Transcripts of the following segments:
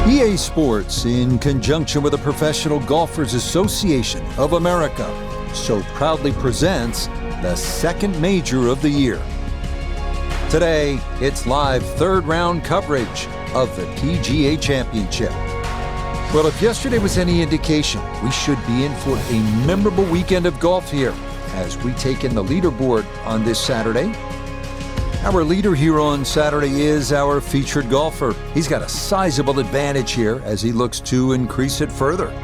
EA Sports, in conjunction with the Professional Golfers Association of America, so proudly presents the second major of the year. Today, it's live third-round coverage of the PGA Championship. Well, if yesterday was any indication, we should be in for a memorable weekend of golf here as we take in the leaderboard on this Saturday. Our leader here on Saturday is our featured golfer. He's got a sizable advantage here as he looks to increase it further.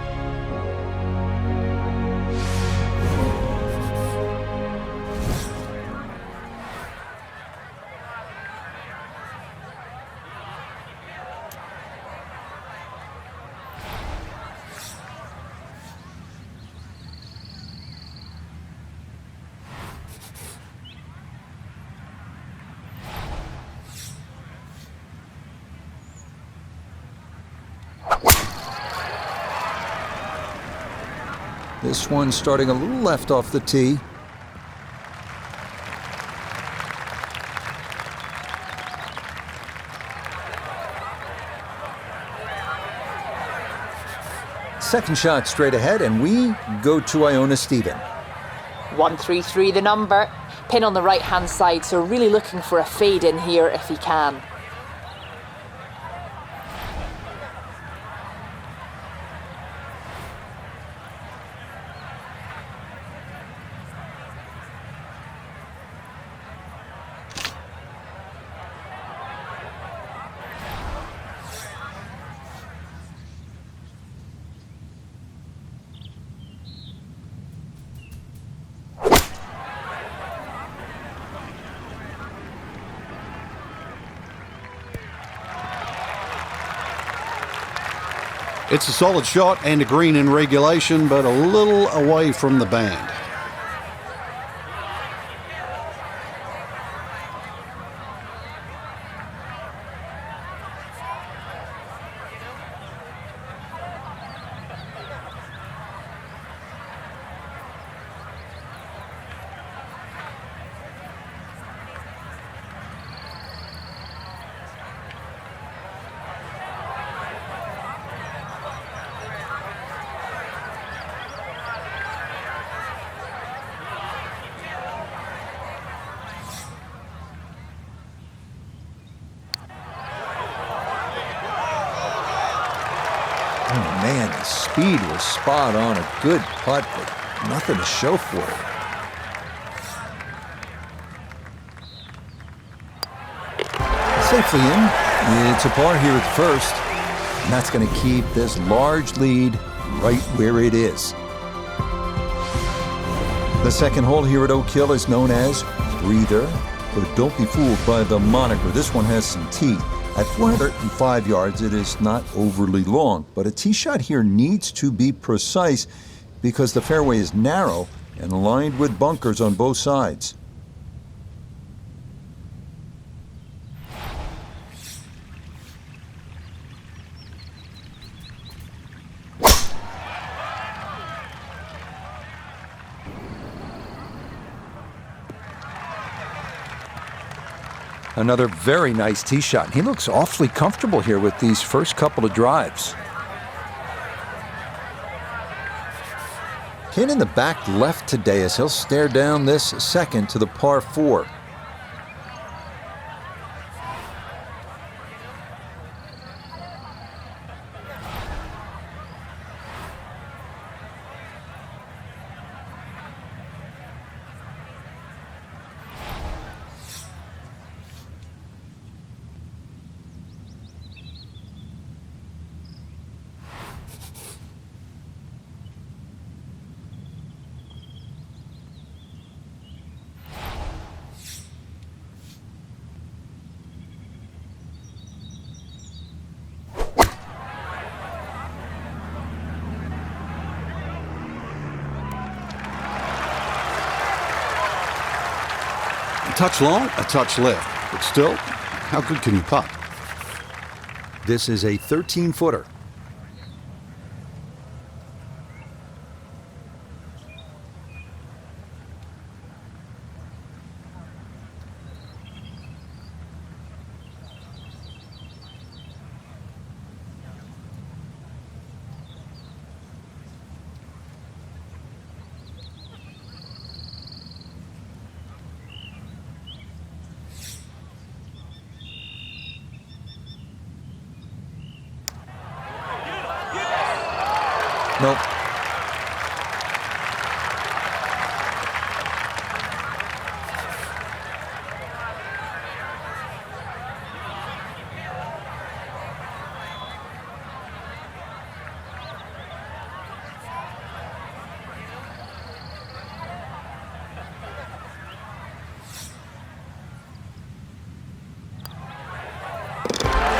This one starting a little left off the tee. Second shot straight ahead, and we go to Iona Stephen. 133 the number. Pin on the right-hand side, so really looking for a fade in here if he can. It's a solid shot and a green in regulation, but a little away from the band. Oh man, the speed was spot on. A good putt, but nothing to show for it. Safely in. It's a par here at first. And that's going to keep this large lead right where it is. The second hole here at Oak Hill is known as Breather, but don't be fooled by the moniker. This one has some teeth. At 405 yards, it is not overly long, but a tee shot here needs to be precise because the fairway is narrow and lined with bunkers on both sides. Another very nice tee shot. He looks awfully comfortable here with these first couple of drives. Pin in the back left today as he'll stare down this second to the par 4. A touch long, a touch left, but still, how good can you putt? This is a 13-footer. Nope.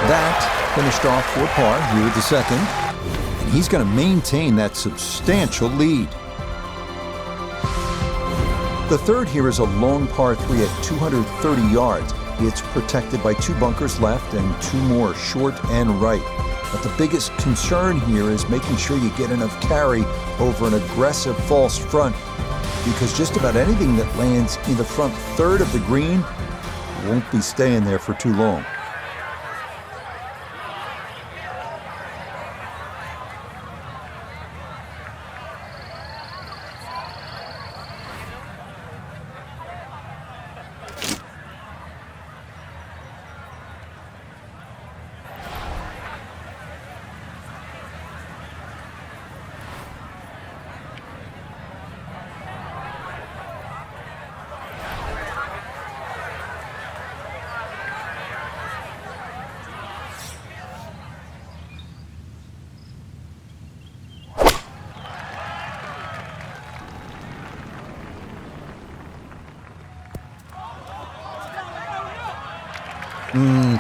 That finished off for par here at the second. And he's going to maintain that substantial lead. The third here is a long par 3 at 230 yards. It's protected by 2 bunkers left and 2 more short and right. But the biggest concern here is making sure you get enough carry over an aggressive false front, because just about anything that lands in the front third of the green won't be staying there for too long.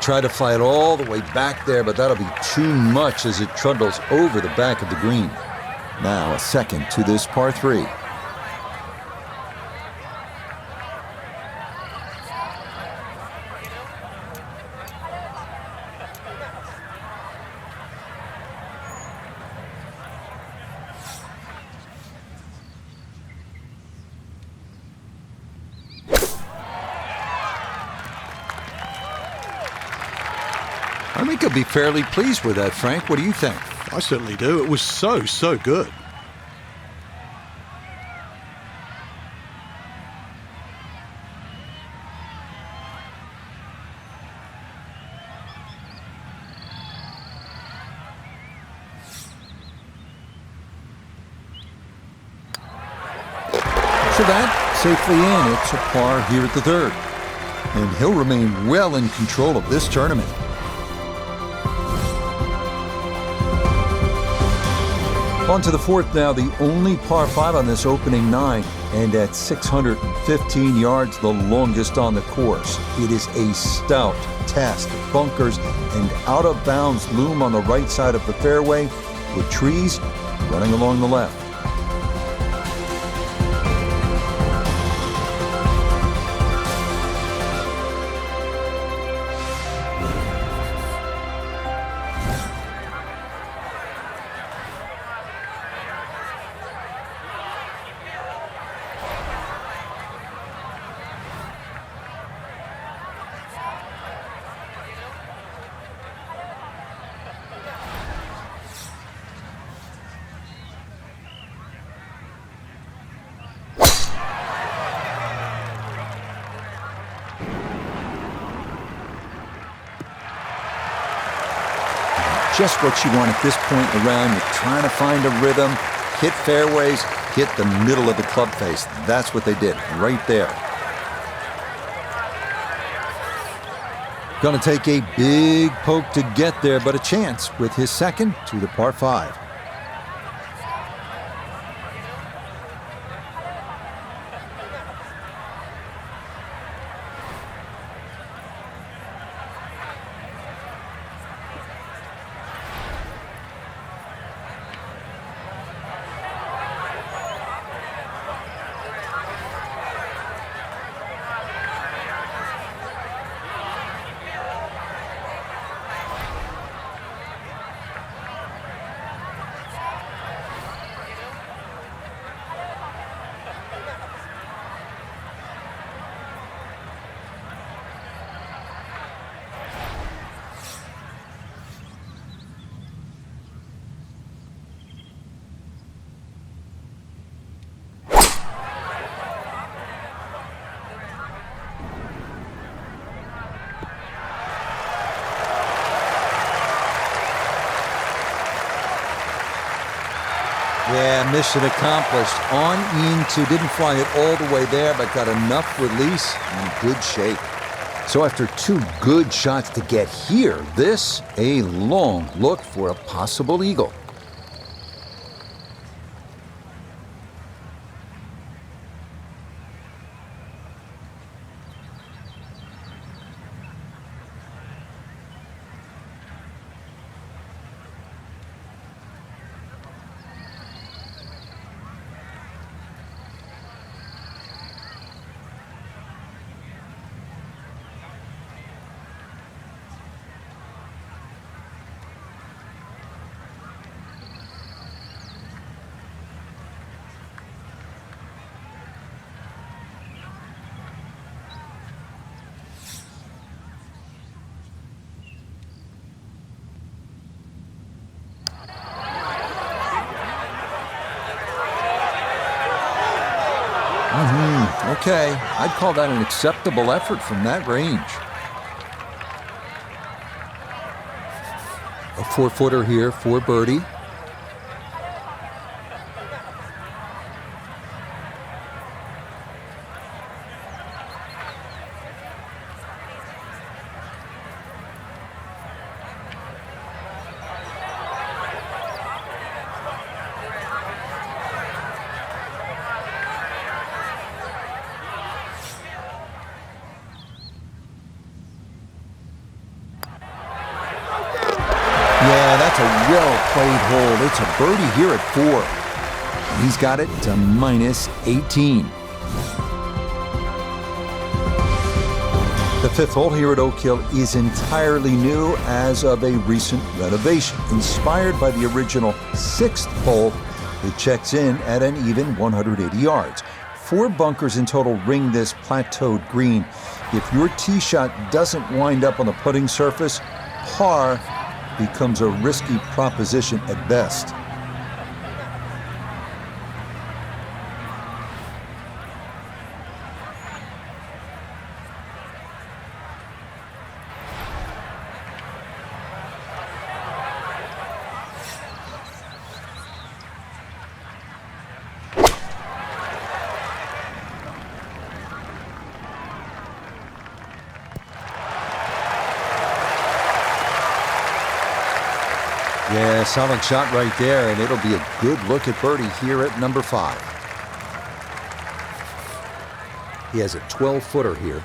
Try to fly it all the way back there, but that'll be too much as it trundles over the back of the green. Now a second to this par 3. I think he'll be fairly pleased with that, Frank. What do you think? I certainly do. It was so good. So that safely in. It's a par here at the third. And he'll remain well in control of this tournament. On to the fourth now, the only par 5 on this opening 9, and at 615 yards, the longest on the course. It is a stout test. Bunkers and out-of-bounds loom on the right side of the fairway, with trees running along the left. Just what you want at this point in the round. You're trying to find a rhythm, hit fairways, hit the middle of the club face. That's what they did right there. Going to take a big poke to get there, but a chance with his second to the par 5. Yeah, mission accomplished. On into, didn't fly it all the way there, but got enough release and good shape. So after 2 good shots to get here, this a long look for a possible eagle. Okay, I'd call that an acceptable effort from that range. A 4-footer here for birdie. Yeah, that's a well-played hole. It's a birdie here at 4. He's got it to -18. The 5th hole here at Oak Hill is entirely new as of a recent renovation. Inspired by the original 6th hole, it checks in at an even 180 yards. 4 bunkers in total ring this plateaued green. If your tee shot doesn't wind up on the putting surface, par becomes a risky proposition at best. Yeah, solid shot right there, and it'll be a good look at birdie here at number 5. He has a 12-footer here.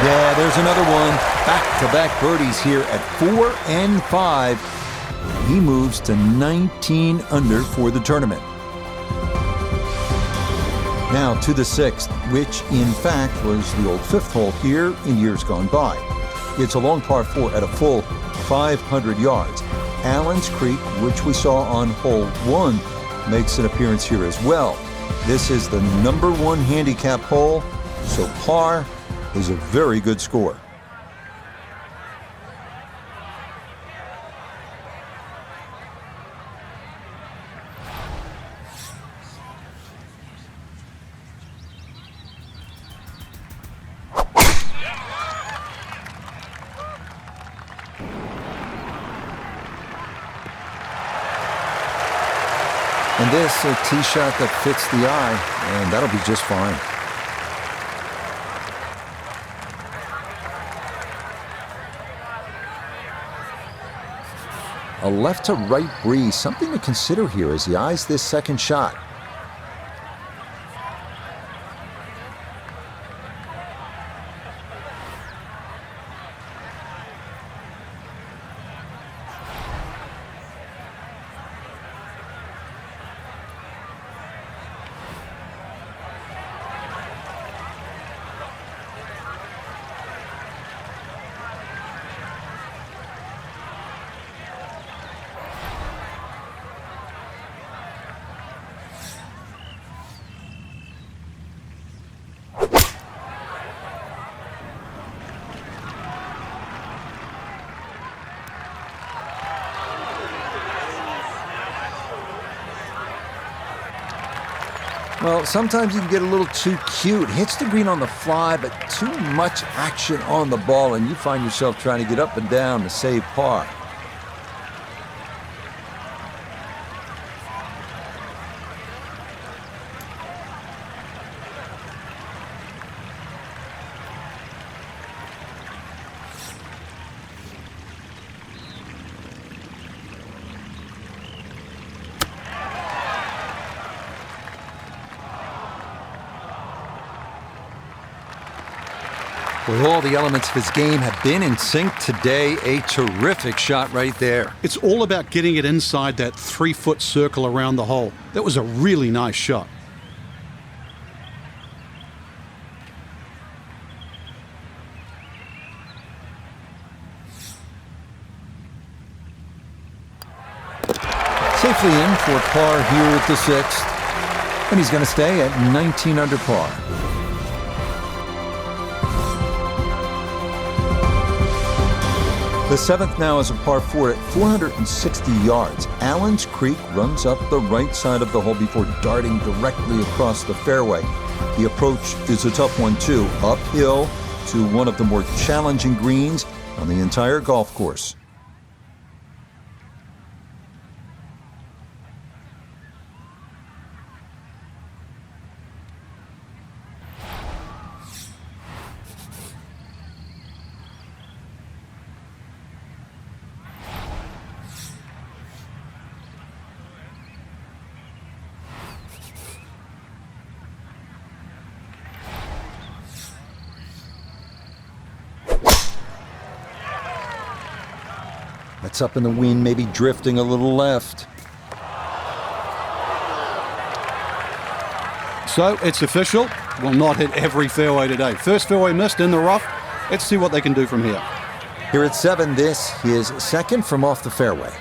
Yeah, there's another one. Back-to-back birdies here at 4 and 5. He moves to 19 under for the tournament. Now to the 6th, which in fact was the old 5th hole here in years gone by. It's a long par 4 at a full 500 yards. Allen's Creek, which we saw on hole 1, makes an appearance here as well. This is the number 1 handicap hole, so par is a very good score. And this, a tee shot that fits the eye, and that'll be just fine. A left to right breeze, something to consider here as he eyes this second shot. Well, sometimes you can get a little too cute. Hits the green on the fly, but too much action on the ball, and you find yourself trying to get up and down to save par. Well, all the elements of his game have been in sync today. A terrific shot right there. It's all about getting it inside that 3-foot circle around the hole. That was a really nice shot. Safely in for par here at the 6th. And he's going to stay at 19 under par. The 7th now is a par 4 at 460 yards. Allen's Creek runs up the right side of the hole before darting directly across the fairway. The approach is a tough one too, uphill to one of the more challenging greens on the entire golf course. That's up in the wind, maybe drifting a little left. So it's official. Will not hit every fairway today. First fairway missed in the rough. Let's see what they can do from here. Here at 7, this is second from off the fairway.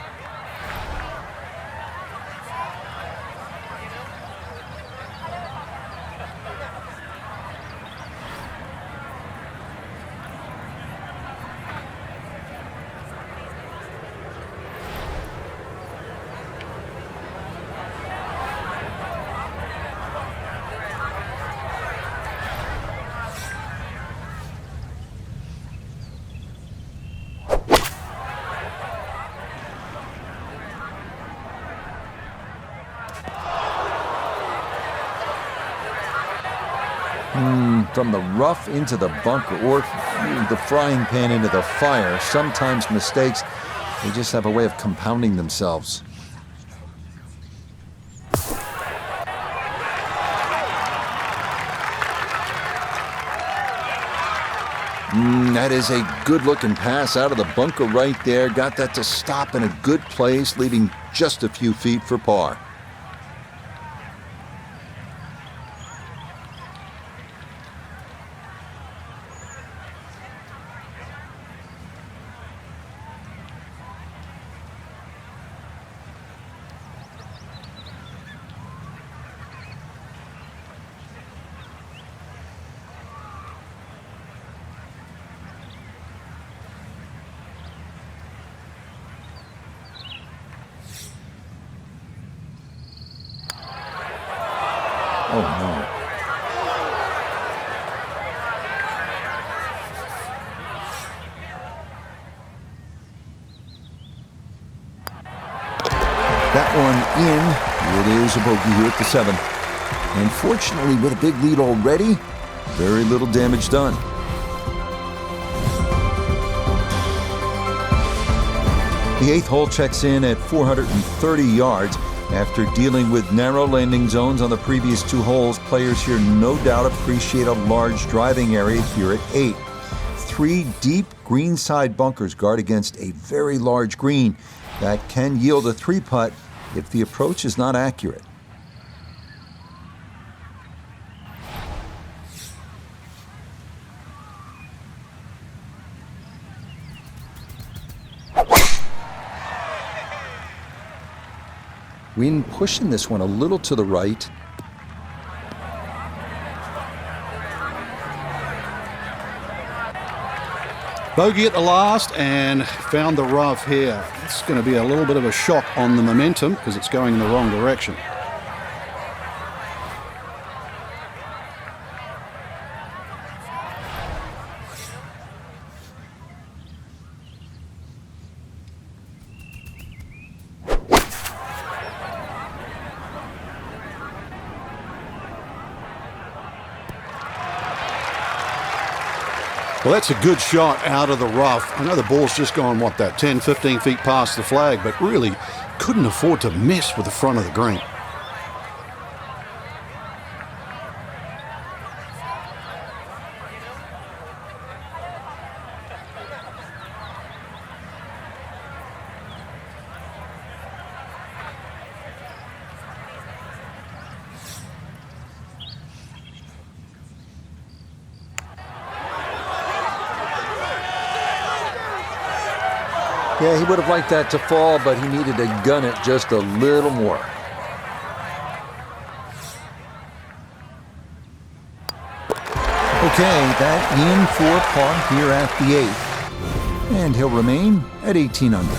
From the rough into the bunker, or the frying pan into the fire. Sometimes mistakes, they just have a way of compounding themselves. That is a good-looking pass out of the bunker right there. Got that to stop in a good place, leaving just a few feet for par. Oh, no. That one in. It is a bogey here at the 7th. And fortunately, with a big lead already, very little damage done. The 8th hole checks in at 430 yards. After dealing with narrow landing zones on the previous 2 holes, players here no doubt appreciate a large driving area here at 8. 3 deep greenside bunkers guard against a very large green that can yield a 3-putt if the approach is not accurate. Wind pushing this one a little to the right. Bogey at the last and found the rough here. It's going to be a little bit of a shock on the momentum because it's going in the wrong direction. Well, that's a good shot out of the rough. I know the ball's just gone, 10, 15 feet past the flag, but really couldn't afford to miss with the front of the green. Yeah, he would have liked that to fall, but he needed to gun it just a little more. Okay, that in for par here at the 8th. And he'll remain at 18 under.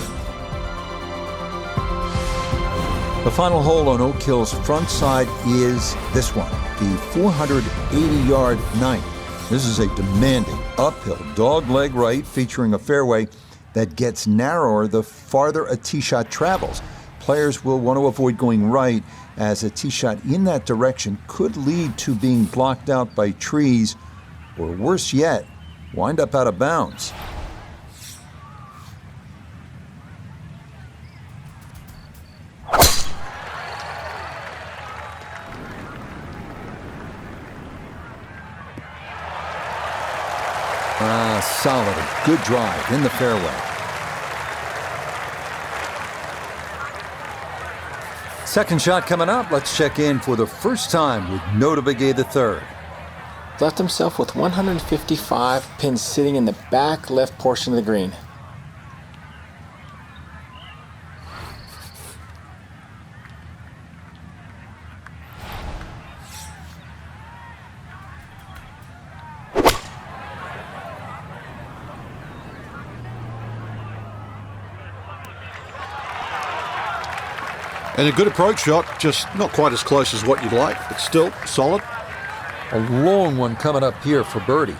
The final hole on Oak Hill's front side is this one, the 480-yard 9th. This is a demanding uphill dogleg right featuring a fairway that gets narrower the farther a tee shot travels. Players will want to avoid going right, as a tee shot in that direction could lead to being blocked out by trees, or worse yet, wind up out of bounds. Solid, good drive in the fairway. Second shot coming up. Let's check in for the first time with Notah Begay III. Left himself with 155, pins sitting in the back left portion of the green. And a good approach shot, just not quite as close as what you'd like, but still solid. A long one coming up here for birdie.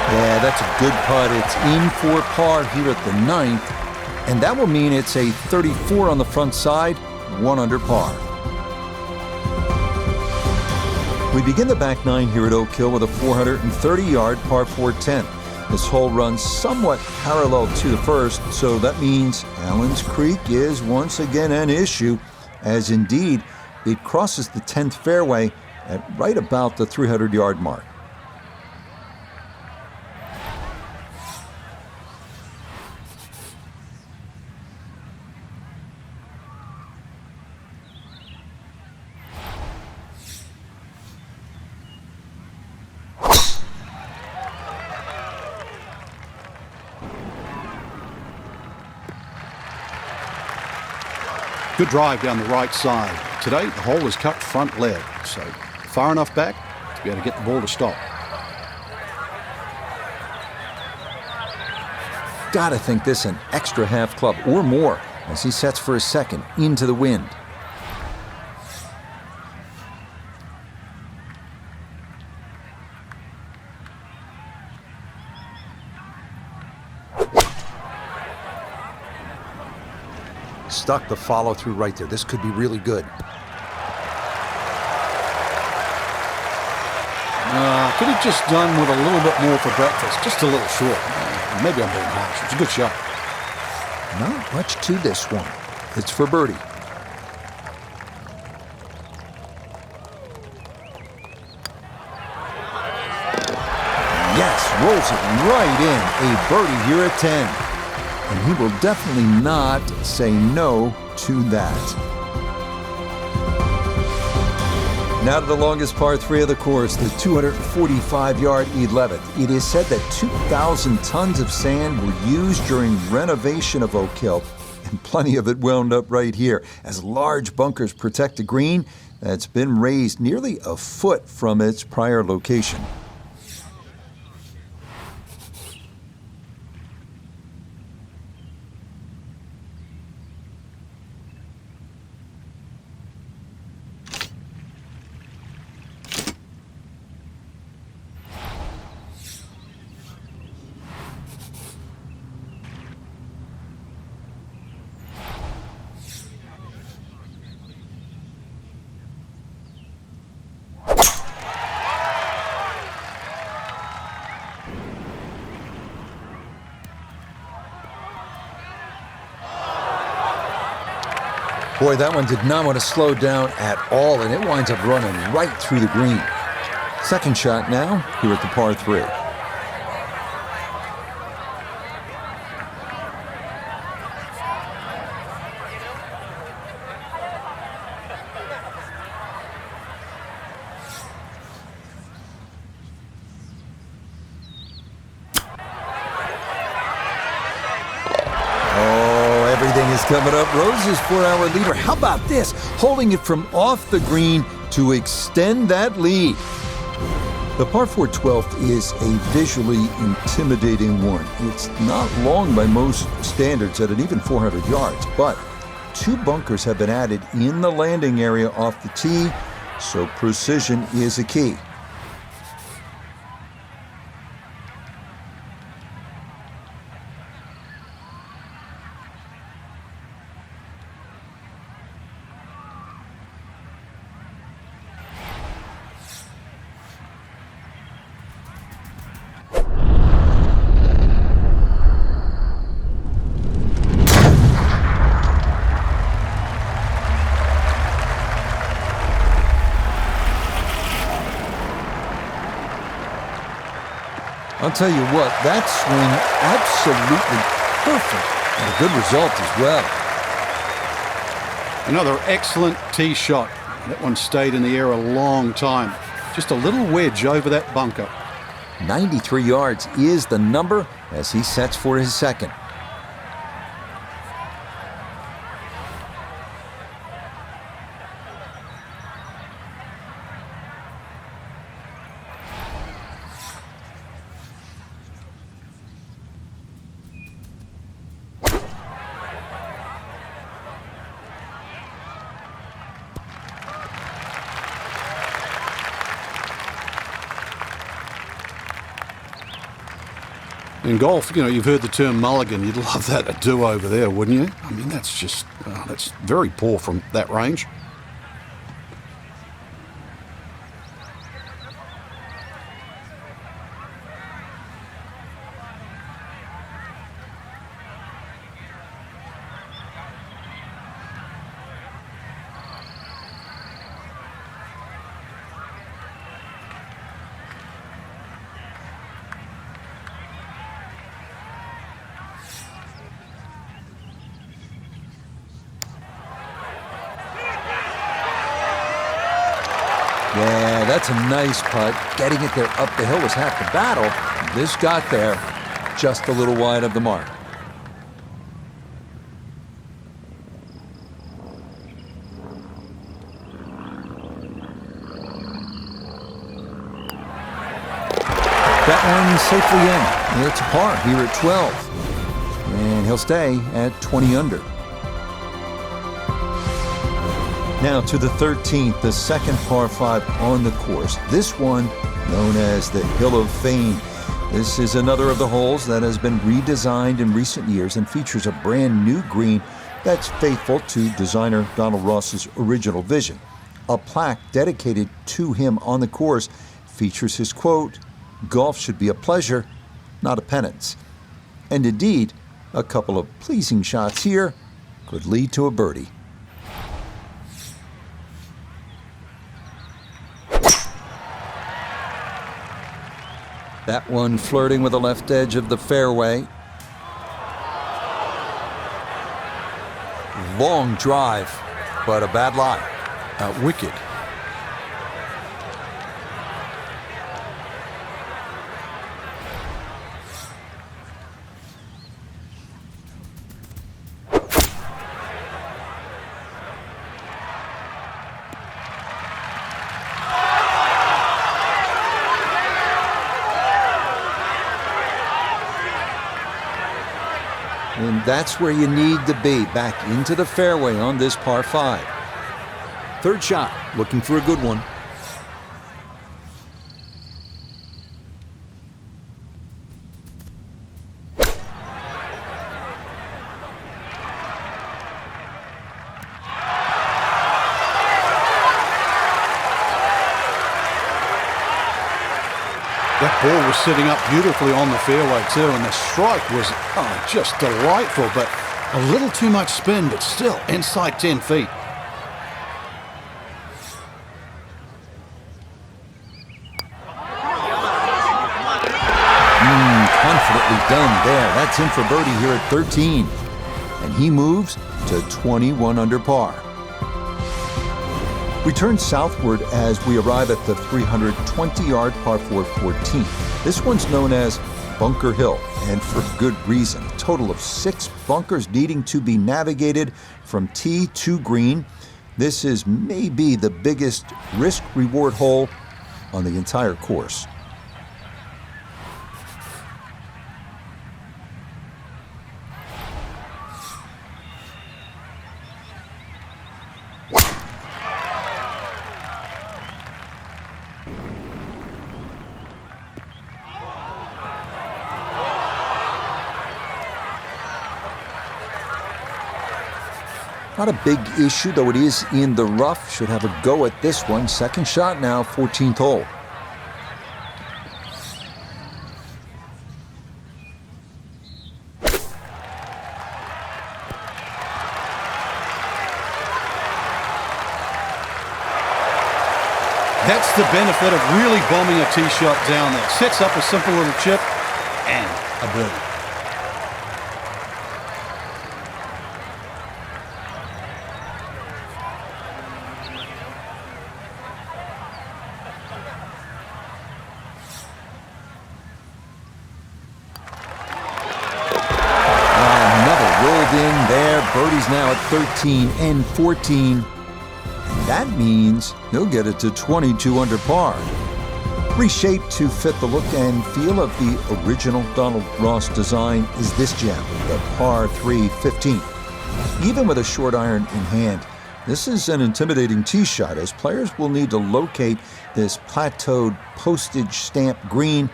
Yeah, that's a good putt. It's in for par here at the 9th, and that will mean it's a 34 on the front side, 1 under par. We begin the back 9 here at Oak Hill with a 430-yard par 4 10th. This hole runs somewhat parallel to the first, so that means Allen's Creek is once again an issue, as indeed it crosses the 10th fairway at right about the 300-yard mark. Good drive down the right side. Today, the hole is cut front leg, so far enough back to be able to get the ball to stop. Gotta think this an extra half club or more as he sets for his second into the wind. Stuck the follow through right there. This could be really good. Could have just done with a little bit more for breakfast. Just a little short. Maybe I'm being harsh. It's a good shot. Not much to this one. It's for birdie. Yes, rolls it right in. A birdie here at 10. And he will definitely not say no to that. Now to the longest par 3 of the course, the 245-yard 11th. It is said that 2,000 tons of sand were used during renovation of Oak Hill, and plenty of it wound up right here, as large bunkers protect a green that's been raised nearly a foot from its prior location. Boy, that one did not want to slow down at all, and it winds up running right through the green. Second shot now, here at the par 3. Everything is coming up roses for our leader. How about this? Holding it from off the green to extend that lead. The par 4 12th is a visually intimidating one. It's not long by most standards at an even 400 yards, but 2 bunkers have been added in the landing area off the tee, so precision is a key. I'll tell you what, that swing absolutely perfect, and a good result as well. Another excellent tee shot. That one stayed in the air a long time. Just a little wedge over that bunker. 93 yards is the number as he sets for his second. In golf, you've heard the term mulligan. You'd love that, a do-over there, wouldn't you? I mean, that's just, that's very poor from that range. Yeah, that's a nice putt. Getting it there up the hill was half the battle. This got there just a little wide of the mark. That one safely in. It's a par here at 12. And he'll stay at 20 under. Now to the 13th, the second par 5 on the course. This one known as the Hill of Fame. This is another of the holes that has been redesigned in recent years and features a brand new green that's faithful to designer Donald Ross's original vision. A plaque dedicated to him on the course features his quote, "Golf should be a pleasure, not a penance." And indeed, a couple of pleasing shots here could lead to a birdie. That one flirting with the left edge of the fairway. Long drive, but a bad lie. Wicked. that's where you need to be, back into the fairway on this par 5. Third shot, looking for a good one. That ball was sitting up beautifully on the fairway too, and the strike was just delightful, but a little too much spin, but still inside 10 feet. Confidently done there. That's in for birdie here at 13. And he moves to 21 under par. We turn southward as we arrive at the 320-yard par 4 14. This one's known as Bunker Hill, and for good reason. A total of 6 bunkers needing to be navigated from tee to green. This is maybe the biggest risk-reward hole on the entire course. Not a big issue, though it is in the rough. Should have a go at this one. Second shot now, 14th hole. That's the benefit of really bombing a tee shot down there. Sets up a simple little chip and a birdie. Birdie's now at 13 and 14. And that means he'll get it to 22 under par. Reshaped to fit the look and feel of the original Donald Ross design is this gem, the par 3 15. Even with a short iron in hand, this is an intimidating tee shot, as players will need to locate this plateaued postage stamp green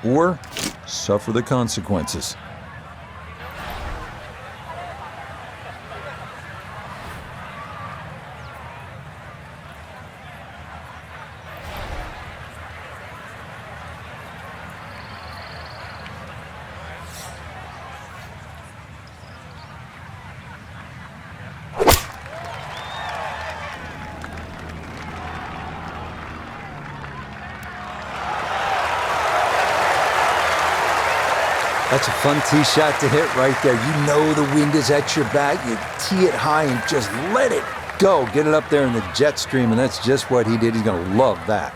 or suffer the consequences. That's a fun tee shot to hit right there. You know the wind is at your back. You tee it high and just let it go. Get it up there in the jet stream, and that's just what he did. He's going to love that.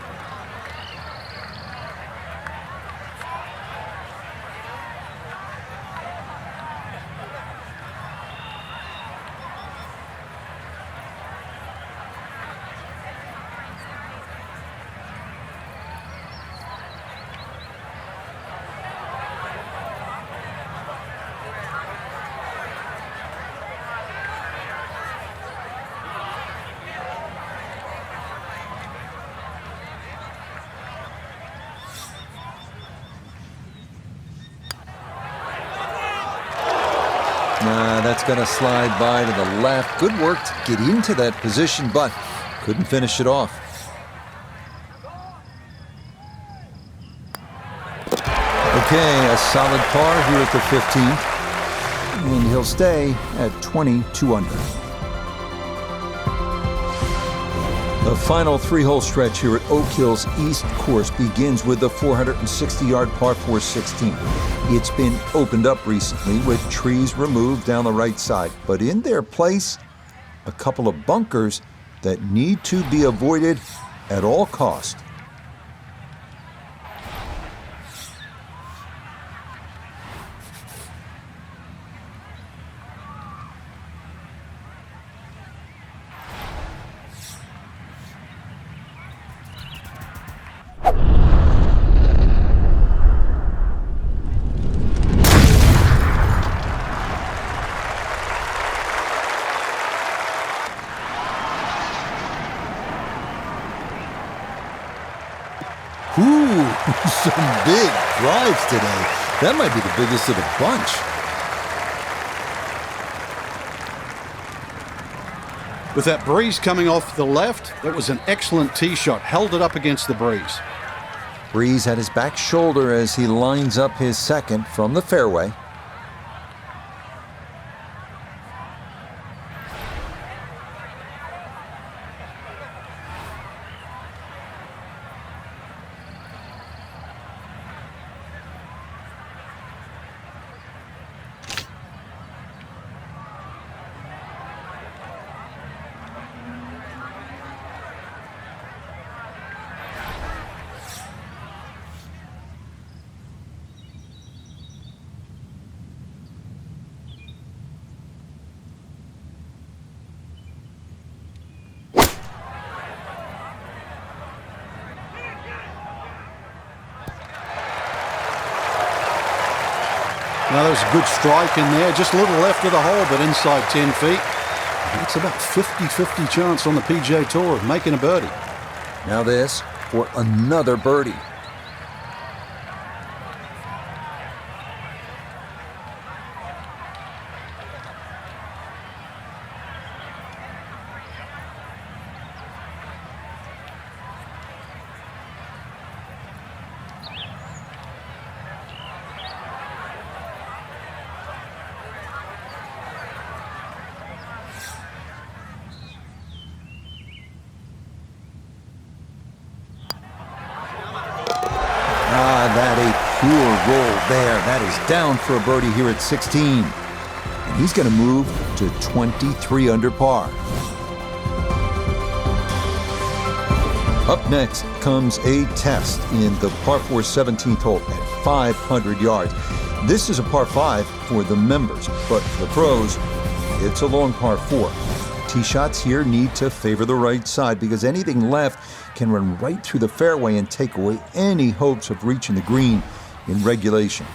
That's going to slide by to the left. Good work to get into that position, but couldn't finish it off. Okay, a solid par here at the 15th, and he'll stay at 22 under. The final 3-hole stretch here at Oak Hill's East Course begins with the 460-yard par 4 16. It's been opened up recently with trees removed down the right side, but in their place, a couple of bunkers that need to be avoided at all cost. Ooh, some big drives today. That might be the biggest of the bunch. With that breeze coming off the left, that was an excellent tee shot. Held it up against the breeze. Breeze at his back shoulder as he lines up his second from the fairway. Now, there was a good strike in there, just a little left of the hole, but inside 10 feet. It's about 50-50 chance on the PGA Tour of making a birdie. Now this for another birdie. That a pure roll there. That is down for a birdie here at 16. And he's going to move to 23 under par. Up next comes a test in the par 4 17th hole at 500 yards. This is a par 5 for the members, but for the pros, it's a long par 4. Tee shots here need to favor the right side because anything left can run right through the fairway and take away any hopes of reaching the green in regulation.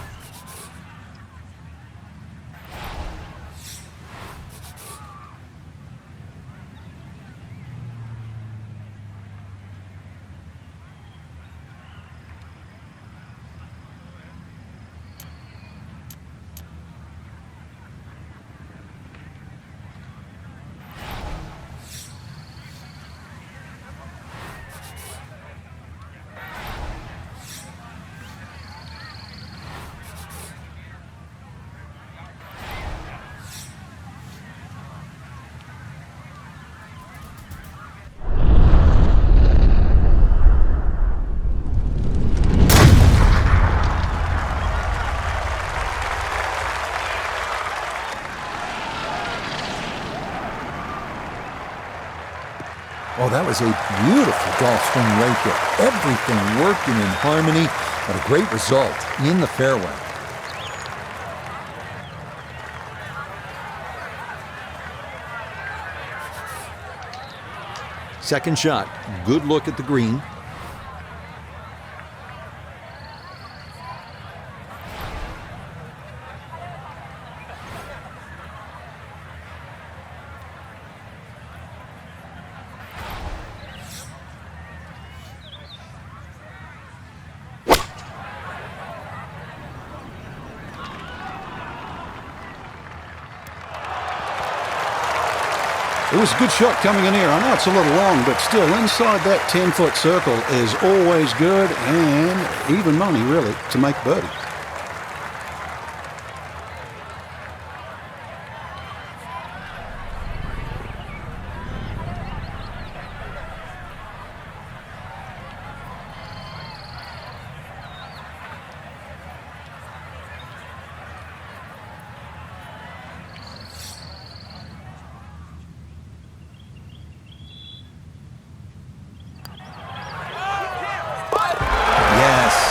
Oh, that was a beautiful golf swing right there. Everything working in harmony, but a great result in the fairway. Second shot, good look at the green. It was a good shot coming in here. I know it's a little long, but still inside that 10-foot circle is always good and even money, really, to make birdie.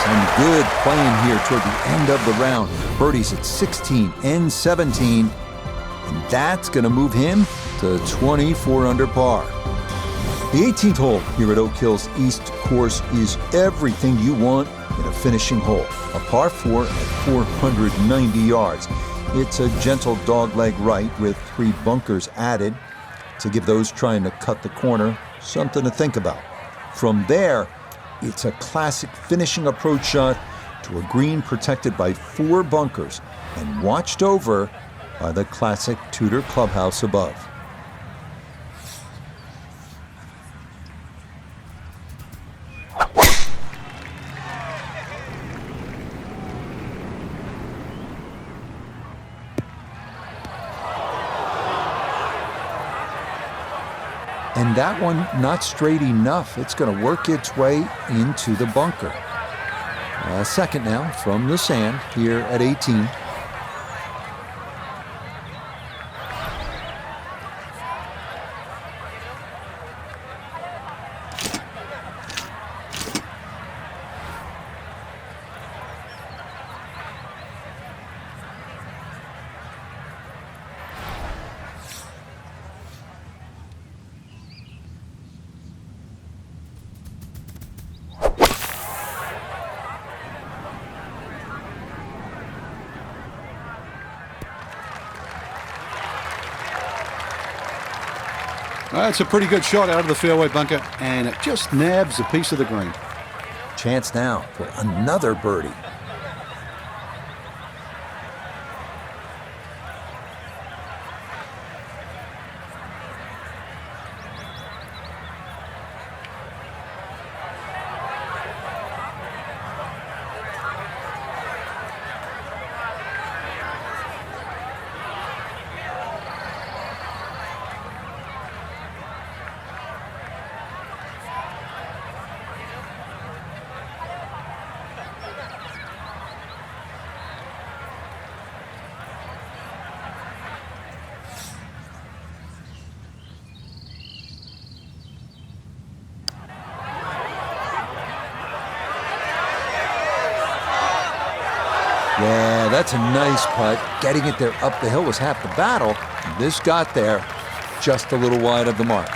And good playing here toward the end of the round. Birdies at 16 and 17. And that's going to move him to 24 under par. The 18th hole here at Oak Hill's East Course is everything you want in a finishing hole. A par 4 at 490 yards. It's a gentle dogleg right with 3 bunkers added to give those trying to cut the corner something to think about. From there, It's a classic finishing approach shot to a green protected by 4 bunkers and watched over by the classic Tudor clubhouse above. And that one not straight enough. It's going to work its way into the bunker. Second now from the sand here at 18. That's a pretty good shot out of the fairway bunker, and it just nabs a piece of the green. Chance now for another birdie. Yeah, that's a nice putt. Getting it there up the hill was half the battle. This got there just a little wide of the mark.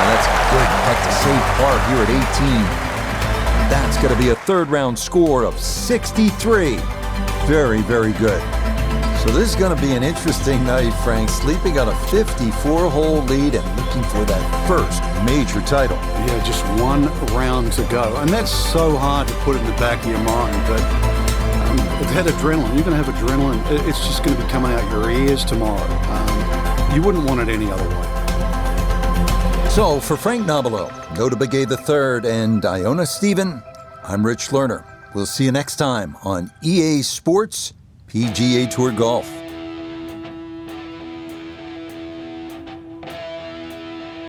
That's a good putt to save par here at 18. That's going to be a third-round score of 63. Very, very good. So this is going to be an interesting night, Frank. Sleeping on a 54-hole lead and looking for that first major title. Yeah, just one round to go. And that's so hard to put in the back of your mind. But if you had adrenaline, you're going to have adrenaline. It's just going to be coming out your ears tomorrow. You wouldn't want it any other way. So for Frank Nobilo, Noda Begay III, and Iona Stephen, I'm Rich Lerner. We'll see you next time on EA Sports PGA Tour Golf.